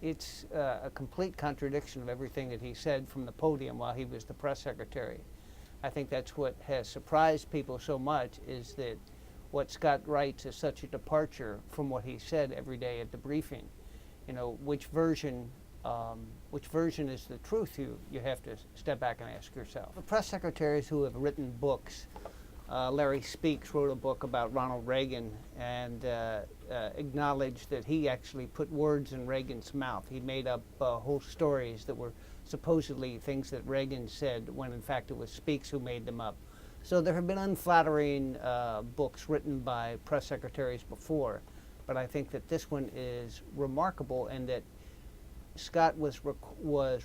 it's a complete contradiction of everything that he said from the podium while he was the press secretary. I think that's what has surprised people so much, is that what Scott writes is such a departure from what he said every day at the briefing. You know, which version is the truth? You have to step back and ask yourself. The press secretaries who have written books, Larry Speaks wrote a book about Ronald Reagan and acknowledged that he actually put words in Reagan's mouth. He made up whole stories that were supposedly things that Reagan said, when in fact it was Speaks who made them up. So there have been unflattering books written by press secretaries before, but I think that this one is remarkable, and that Scott was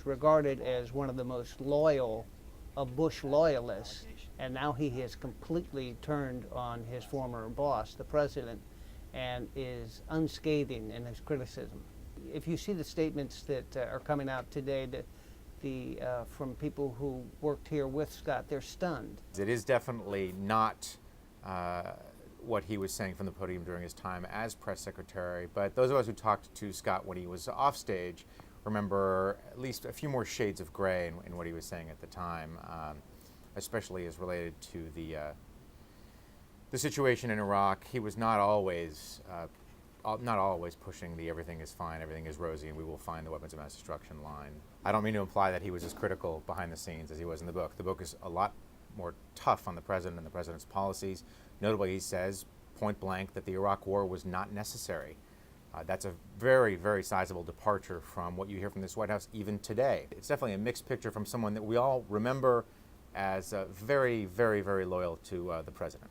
regarded as one of the most loyal of Bush loyalists, and now he has completely turned on his former boss, the president, and is unscathing in his criticism. If you see the statements that are coming out today, from people who worked here with Scott, they're stunned. It is definitely not what he was saying from the podium during his time as press secretary, but those of us who talked to Scott when he was off stage remember at least a few more shades of gray in what he was saying at the time, especially as related to the situation in Iraq. He was not always pushing the "everything is fine, everything is rosy, and we will find the weapons of mass destruction" line. I don't mean to imply that he was as critical behind the scenes as he was in the book. The book is a lot more tough on the president and the president's policies. Notably, he says point blank that the Iraq War was not necessary. That's a very, very sizable departure from what you hear from this White House even today. It's definitely a mixed picture from someone that we all remember as very, very, very loyal to the president.